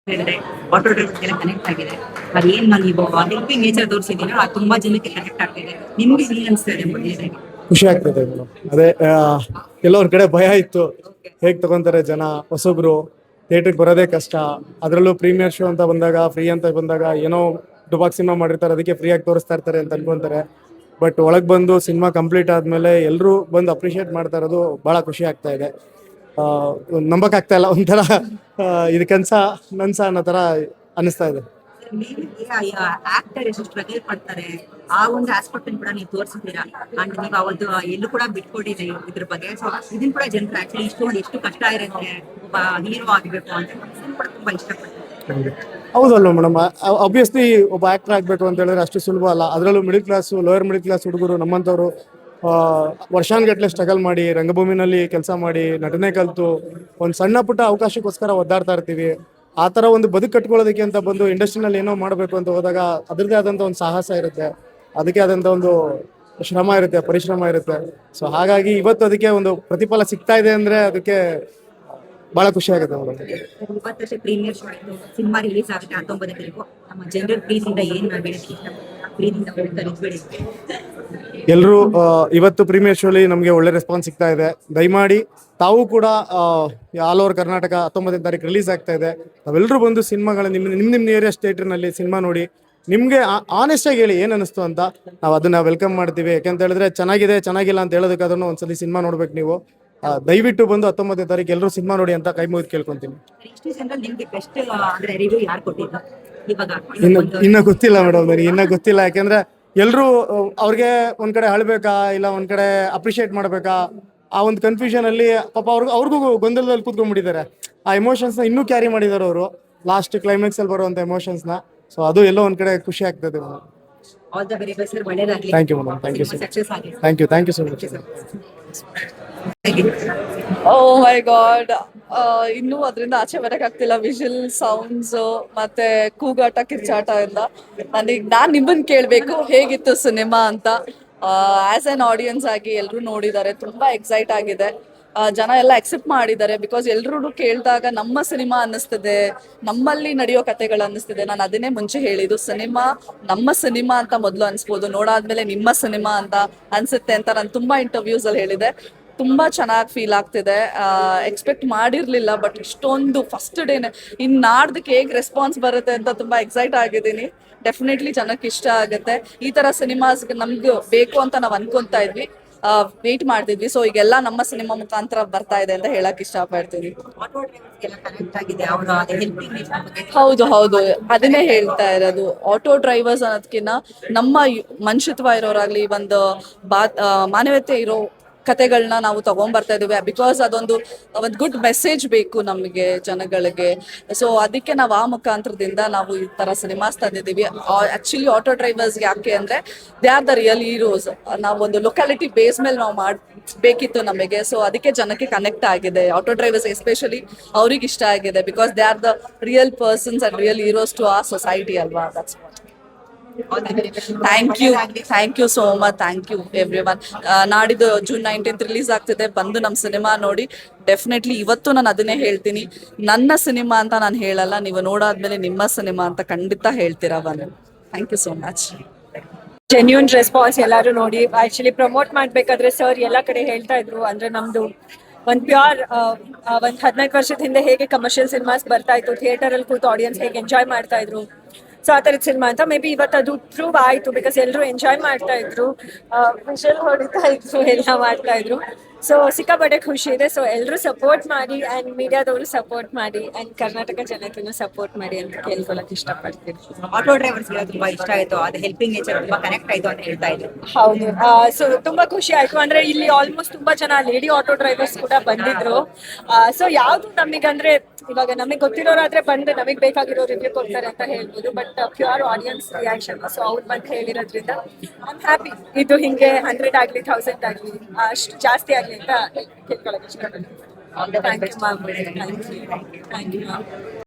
ಹೇಳಿದ್ರೆ auto ಡ್ರೈವರ್ಗೆಲ್ಲ connect ಆಗಿದೆ. ಅದೇನ್ ನೀವು ಹೆಲ್ಪಿಂಗ್ ನೇಚರ್ ತೋರಿಸಿದೀರ ಅದು ತುಂಬಾ ಜನಕ್ಕೆ ಕನೆಕ್ಟ್ ಆಗ್ತಿದೆ. ನಿಮ್ಗೆ ಏನ್ ಅನಿಸ್ತಾ ಇದೆ ಮೊದಲನೇದಾಗಿ? ಖುಷಿ ಆಗ್ತದೆ ಮೇಡಮ್. ಅದೇ ಕೆಲವ್ರ ಕಡೆ ಭಯ ಇತ್ತು, ಹೇಗ್ ತಗೊಂತಾರೆ ಜನ, ಹೊಸಬ್ರು ಥಿಯೇಟ್ರಿಗೆ ಬರೋದೇ ಕಷ್ಟ. ಅದರಲ್ಲೂ ಪ್ರೀಮಿಯರ್ ಶೋ ಅಂತ ಬಂದಾಗ, ಫ್ರೀ ಅಂತ ಬಂದಾಗ ಏನೋ ದುಬಾಕ್ ಸಿನಿಮಾ ಮಾಡಿರ್ತಾರೆ, ಅದಕ್ಕೆ ಫ್ರೀಯಾಗಿ ತೋರಿಸ್ತಾ ಇರ್ತಾರೆ ಅಂತ ಅನ್ಕೊಂತಾರೆ. ಬಟ್ ಒಳಗೆ ಬಂದು ಸಿನಿಮಾ ಕಂಪ್ಲೀಟ್ ಆದಮೇಲೆ ಎಲ್ಲರೂ ಬಂದು ಅಪ್ರಿಷಿಯೇಟ್ ಮಾಡ್ತಾ ಇರೋದು ಭಾಳ ಖುಷಿ ಆಗ್ತಾ ಇದೆ. ನಂಬಕ್ಕಾಗ್ತಾ ಇಲ್ಲ, ಒಂಥರ ಇದು ಕನಸ ನನ್ಸ ಅನ್ನೋ ಥರ ಅನಿಸ್ತಾ ಇದೆ. ಆಕ್ಟರ್ ಎಷ್ಟು ಸ್ಟ್ರಗಲ್ ಪಡ್ತಾರೆ ಆ ಒಂದು ಆಸ್ಪೆಕ್ಟ್ ಕೂಡ ನೀವು ತೋರಿಸಿದ್ದೀರಾ. ಅಂಡ್ ನೀವು ಅವತ್ತು ಎಲ್ಲೂ ಕೂಡ ಬಿಟ್ಕೊಟ್ಟಿದೆ ಇದ್ರ ಬಗ್ಗೆ. ಸೊ ಇದನ್ ಕೂಡ ಜನರು ಆಕ್ಚುಲಿ ಇಷ್ಟೊಂದು ಎಷ್ಟು ಕಷ್ಟ ಇರುತ್ತೆ ಒಬ್ಬ ಹೀರೋ ಆಗಬೇಕು ಅಂತ ಇದನ್ನ ಕೂಡ ತುಂಬಾ ಇಷ್ಟಪಡ್ತಾರೆ. ಹೌದಲ್ವ ಮೇಡಮ್, ಅಬ್ವಿಯಸ್ಲಿ ಒಬ್ಬ ಆಕ್ಟರ್ ಆಗಬೇಕು ಅಂತ ಹೇಳಿದ್ರೆ ಅಷ್ಟು ಸುಲಭ ಅಲ್ಲ. ಅದರಲ್ಲೂ middle class, lower middle class ಹುಡುಗರು ನಮ್ಮಂಥವ್ರು ವರ್ಷಾನ್ಗಟ್ಲೆ ಸ್ಟ್ರಗಲ್ ಮಾಡಿ ರಂಗಭೂಮಿನಲ್ಲಿ ಕೆಲಸ ಮಾಡಿ ನಟನೆ ಕಲಿತು ಒಂದು ಸಣ್ಣ ಪುಟ್ಟ ಅವಕಾಶಕ್ಕೋಸ್ಕರ ಒದ್ದಾಡ್ತಾ ಇರ್ತೀವಿ. ಆ ಥರ ಒಂದು ಬದುಕು ಕಟ್ಕೊಳ್ಳೋದಕ್ಕೆ ಅಂತ ಬಂದು ಇಂಡಸ್ಟ್ರಿನಲ್ಲಿ ಏನೋ ಮಾಡಬೇಕು ಅಂತ ಹೋದಾಗ ಅದರದ್ದೇ ಆದಂಥ ಒಂದು ಸಾಹಸ ಇರುತ್ತೆ, ಅದಕ್ಕೆ ಆದಂಥ ಒಂದು ಶ್ರಮ ಇರುತ್ತೆ, ಪರಿಶ್ರಮ ಇರುತ್ತೆ. ಸೊ ಹಾಗಾಗಿ ಇವತ್ತು ಅದಕ್ಕೆ ಒಂದು ಪ್ರತಿಫಲ ಸಿಗ್ತಾ ಇದೆ ಅಂದರೆ ಅದಕ್ಕೆ ಭಾಳ ಖುಷಿ ಆಗುತ್ತೆ ಮೇಡಮ್. ಇವತ್ತಷ್ಟೇ ಪ್ರೀಮಿಯರ್ ಶೋ ಆಯ್ತು, ಸಿನಿಮಾ ರಿಲೀಸ್ ಆಗುತ್ತೆ 19 ನಮ್ಮ ಜನರಲ್ ಪ್ರೀತಿಯಿಂದ ಏನ್ ಮಾಡಬೇಡಿ ಪ್ರೀತಿಯಿಂದ ಹೋಗ್ತಾರೆ. ಎಲ್ಲರೂ ಇವತ್ತು ಪ್ರೀಮಿಯರ್ ಶೋಲಿ ನಮಗೆ ಒಳ್ಳೆ ರೆಸ್ಪಾನ್ಸ್ ಸಿಗ್ತಾ ಇದೆ. ದಯಮಾಡಿ ತಾವು ಕೂಡ ಆಲ್ ಓವರ್ ಕರ್ನಾಟಕ 19ನೇ ತಾರೀಕು ರಿಲೀಸ್ ಆಗ್ತಾ ಇದೆ. ನಾವೆಲ್ಲರೂ ಬಂದು ಸಿನಿಮಾಗಳ ನಿಮ್ಮ ನಿಯರೆಸ್ಟ್ ಥಿಯೇಟರ್ನಲ್ಲಿ ಸಿನಿಮಾ ನೋಡಿ ನಿಮಗೆ ಆನೆಸ್ಟಾಗಿ ಹೇಳಿ ಏನು ಅನ್ನಿಸ್ತು ಅಂತ. ನಾವು ಅದನ್ನು ವೆಲ್ಕಮ್ ಮಾಡ್ತೀವಿ. ಯಾಕೆಂತ ಹೇಳಿದ್ರೆ ಚೆನ್ನಾಗಿದೆ ಚೆನ್ನಾಗಿಲ್ಲ ಅಂತ ಹೇಳೋದಕ್ಕಾದ್ರೂ ಒಂದ್ಸಲಿ ಸಿನಿಮಾ ನೋಡ್ಬೇಕು ನೀವು. ದಯವಿಟ್ಟು ಬಂದು 19ನೇ ತಾರೀಕು ಎಲ್ಲರೂ ಸಿನಿಮಾ ನೋಡಿ ಅಂತ ಕೈ ಮುಗಿದು ಕೇಳ್ಕೊತೀನಿ. ಇನ್ನ ಗೊತ್ತಿಲ್ಲ ಮೇಡಮ್, ನನಗೆ ಇನ್ನ ಗೊತ್ತಿಲ್ಲ. ಯಾಕೆಂದ್ರೆ ಎಲ್ಲರೂ ಅವ್ರಿಗೆ ಒಂದ್ ಕಡೆ ಅಳ್ಬೇಕಾ ಇಲ್ಲ ಒಂದ್ ಕಡೆ ಅಪ್ರಿಷಿಯೇಟ್ ಮಾಡ್ಬೇಕಾ ಆ ಒಂದು ಕನ್ಫ್ಯೂಷನ್ ಅಲ್ಲಿ ಪಾಪ ಅವ್ರಿಗೂ ಗೊಂದಲದಲ್ಲಿ ಕೂತ್ಕೊಂಡ್ಬಿಟ್ಟಿದ್ದಾರೆ. ಆ ಎಮೋಷನ್ಸ್ನ ಇನ್ನೂ ಕ್ಯಾರಿ ಮಾಡಿದ್ದಾರೆ ಅವರು ಲಾಸ್ಟ್ ಕ್ಲೈಮ್ಯಾಕ್ಸ್ ಅಲ್ಲಿ ಬರುವಂತ ಎಮೋಷನ್ಸ್ನ. ಸೊ ಅದು ಎಲ್ಲೋ ಒಂದ್ ಕಡೆ ಖುಷಿ ಆಗ್ತದೆ madam. Thank you madam, thank you so much. Thank you so much. Oh my God, ಇನ್ನೂ ಅದರಿಂದ ಆಚೆ ಬರಕ್ಕಾಗ್ತಿಲ್ಲ. ವಿಷಲ್ ಸೌಂಡ್ಸ್ ಮತ್ತೆ ಕೂಗಾಟ ಕಿರ್ಚಾಟ ಎಲ್ಲ. ನಾನ್ ನಿಮ್ಮನ್ ಕೇಳ್ಬೇಕು ಹೇಗಿತ್ತು ಸಿನಿಮಾ ಅಂತ. ಆಸ್ ಅನ್ ಆಡಿಯನ್ಸ್ ಆಗಿ ಎಲ್ಲರೂ ನೋಡಿದ್ದಾರೆ, ತುಂಬಾ ಎಕ್ಸೈಟ್ ಆಗಿದೆ. ಜನ ಎಲ್ಲ ಅಕ್ಸೆಪ್ಟ್ ಮಾಡಿದ್ದಾರೆ. ಬಿಕಾಸ್ ಎಲ್ರು ಕೇಳಿದಾಗ ನಮ್ಮ ಸಿನಿಮಾ ಅನ್ನಿಸ್ತದೆ, ನಮ್ಮಲ್ಲಿ ನಡೆಯೋ ಕಥೆಗಳು ಅನ್ನಿಸ್ತಿದೆ. ನಾನು ಅದನ್ನೇ ಮುಂಚೆ ಹೇಳಿದ್ದು, ಸಿನಿಮಾ ನಮ್ಮ ಸಿನಿಮಾ ಅಂತ ಮೊದಲು ಅನ್ಸ್ಬೋದು, ನೋಡಾದ್ಮೇಲೆ ನಿಮ್ಮ ಸಿನಿಮಾ ಅಂತ ಅನ್ಸುತ್ತೆ ಅಂತ ನಾನು ತುಂಬಾ ಇಂಟರ್ವ್ಯೂಸ್ ಅಲ್ಲಿ ಹೇಳಿದೆ. ತುಂಬಾ ಚೆನ್ನಾಗಿ ಫೀಲ್ ಆಗ್ತಿದೆ. ಎಕ್ಸ್ಪೆಕ್ಟ್ ಮಾಡಿರ್ಲಿಲ್ಲ, ಬಟ್ ಇಷ್ಟೊಂದು ಫಸ್ಟ್ ಡೇನೆ ಇನ್ನು ನಾಡ್ದಕ್ಕೆ ಹೇಗೆ ರೆಸ್ಪಾನ್ಸ್ ಬರುತ್ತೆ ಅಂತ ತುಂಬಾ ಎಕ್ಸೈಟ್ ಆಗಿದ್ದೀನಿ. ಡೆಫಿನೆಟ್ಲಿ ಜನಕ್ಕೆ ಇಷ್ಟ ಆಗುತ್ತೆ. ಈ ತರ ಸಿನಿಮಾಸ್ ನಮ್ಗೆ ಬೇಕು ಅಂತ ನಾವು ಅನ್ಕೊಂತಾ ಇದ್ವಿ, ವೇಟ್ ಮಾಡ್ತಿದ್ವಿ. ಸೊ ಈಗೆಲ್ಲ ನಮ್ಮ ಸಿನಿಮಾ ಮುಖಾಂತರ ಬರ್ತಾ ಇದೆ ಅಂತ ಹೇಳಕ್ ಇಷ್ಟಪಡ್ತೀವಿ. ಹೌದು ಹೌದು, ಅದನ್ನೇ ಹೇಳ್ತಾ ಇರೋದು. ಆಟೋ ಡ್ರೈವರ್ಸ್ ಅನ್ನೋದಕ್ಕಿಂತ ನಮ್ಮ ಮನುಷ್ಯತ್ವ ಇರೋರಾಗ್ಲಿ, ಒಂದು ಮಾನವೀಯತೆ ಇರೋ ಕತೆಗಳನ್ನ ನಾವು ತಗೊಂಡ್ಬರ್ತಾ ಇದೀವಿ. ಬಿಕಾಸ್ ಅದೊಂದು ಗುಡ್ ಮೆಸೇಜ್ ಬೇಕು ನಮಗೆ ಜನಗಳಿಗೆ. ಸೊ ಅದಕ್ಕೆ ನಾವು ಆ ಮುಖಾಂತರದಿಂದ ನಾವು ಈ ತರ ಸಿನಿಮಾಸ್ ತಂದಿದ್ದೀವಿ. ಆಕ್ಚುಲಿ ಆಟೋ ಡ್ರೈವರ್ಸ್ ಯಾಕೆ ಅಂದ್ರೆ they are the real heroes. ನಾವು ಒಂದು ಲೊಕ್ಯಾಲಿಟಿ ಬೇಸ್ ಮೇಲೆ ನಾವು ಬೇಕಿತ್ತು ನಮಗೆ. ಸೊ ಅದಕ್ಕೆ ಜನಕ್ಕೆ ಕನೆಕ್ಟ್ ಆಗಿದೆ. ಆಟೋ ಡ್ರೈವರ್ಸ್ ಎಸ್ಪೆಷಲಿ ಅವ್ರಿಗೆ ಇಷ್ಟ ಆಗಿದೆ. Because they are the real persons and real heroes to ಆ ಸೊಸೈಟಿ ಅಲ್ವಾ. That's thank you so much. Thank you everyone. ನಾಡಿದ್ದು June 19 ರಿಲೀಸ್ ಆಗ್ತಿದೆ. ಬಂದು ನಮ್ಮ ಸಿನಿಮಾ ನೋಡಿ. ಡೆಫಿನೆಟ್ಲಿ ಇವತ್ತು ನಾನು ಅದನ್ನೇ ಹೇಳ್ತೀನಿ, ನನ್ನ ಸಿನಿಮಾ ಅಂತ ನಾನು ಹೇಳಲ್ಲ, ನೀವು ನೋಡಾದ್ಮೇಲೆ ನಿಮ್ಮ ಸಿನಿಮಾ ಅಂತ ಖಂಡಿತ ಹೇಳ್ತೀರಾ. ಬಂದು thank you so much. Genuine response ಎಲ್ಲರೂ ನೋಡಿ. ಆಕ್ಚುಲಿ ಪ್ರಮೋಟ್ ಮಾಡ್ಬೇಕಾದ್ರೆ ಸರ್ ಎಲ್ಲ ಕಡೆ ಹೇಳ್ತಾ ಇದ್ರು, ಅಂದ್ರೆ ನಮ್ದು ಒಂದು ಪ್ಯೂರ್ ಒಂದು 15 ವರ್ಷದ ಹಿಂದೆ ಹೇಗೆ ಕಮರ್ಷಿಯಲ್ ಸಿನಿಮಾಸ್ ಬರ್ತಾ ಇತ್ತು, ಥಿಯೇಟರ್ ಅಲ್ಲಿ ಕೂತು ಆಡಿಯನ್ಸ್ ಹೇಗೆ ಎಂಜಾಯ್ ಮಾಡ್ತಾ ಇದ್ರು, ಸೊ ಆ ಥರದ ಸಿನಿಮಾ ಅಂತ. ಮೇ ಬಿ ಇವತ್ತು ಅದು ಪ್ರೂವ್ ಆಯಿತು. ಬಿಕಾಸ್ ಎಲ್ಲರೂ ಎಂಜಾಯ್ ಮಾಡ್ತಾ ಇದ್ರು, ವಿಷಲ್ ಹೊಡಿತಾ ಇದ್ರು, ಎಲ್ಲ ಮಾಡ್ತಾ ಇದ್ರು. ಸೊ ಸಿಕ್ಕಾಪಟ್ಟೆ ಖುಷಿ ಇದೆ. ಸೊ ಎಲ್ಲರೂ ಸಪೋರ್ಟ್ ಮಾಡಿ ಆ್ಯಂಡ್ ಮೀಡಿಯಾದವರು ಸಪೋರ್ಟ್ ಮಾಡಿ ಆ್ಯಂಡ್ ಕರ್ನಾಟಕ ಜನತೆನೂ ಸಪೋರ್ಟ್ ಮಾಡಿ ಅಂತ ಕೇಳ್ಕೊಳಕ್ ಇಷ್ಟಪಡ್ತೀನಿ. ಆಟೋ ಡ್ರೈವರ್ಸ್ ತುಂಬಾ ಇಷ್ಟ ಆಯ್ತು, ಅದು ಹೆಲ್ಪಿಂಗ್ ನೇಚರ್ ತುಂಬಾ ಕನೆಕ್ಟ್ ಆಯ್ತು ಅಂತ ಹೇಳ್ತಾ ಇದ್ರು. ಹೌದು, ಸೊ ತುಂಬಾ ಖುಷಿ ಆಯ್ತು. ಅಂದ್ರೆ ಇಲ್ಲಿ ಆಲ್ಮೋಸ್ಟ್ ತುಂಬಾ ಜನ ಲೇಡಿ ಆಟೋ ಡ್ರೈವರ್ಸ್ ಕೂಡ ಬಂದಿದ್ರು. ಸೊ ಯಾವ್ದು ನಮಗಂದ್ರೆ ಇವಾಗ ನಮಗೆ ಗೊತ್ತಿರೋರಾದ್ರೆ ಬಂದು ನಮಗೆ ಬೇಕಾಗಿರೋ ರಿವ್ಯೂ ಕೊಡ್ತಾರೆ ಅಂತ ಹೇಳ್ಬೋದು. But pure audience reaction, so ಅವ್ರು ಬಂದು ಹೇಳಿರೋದ್ರಿಂದ ಐ ಆಮ್ ಹ್ಯಾಪಿ. ಇದು ಹಿಂಗೆ 100 ಆಗಲಿ 1000 ಆಗಲಿ ಅಷ್ಟು ಜಾಸ್ತಿ ಆಗಲಿ ಅಂತ ಕೇಳ್ಕೊಳಕ್ಕೆ ಇಷ್ಟಪಡ್ತೀನಿ. Thank you ma'am. Thank you ma'am.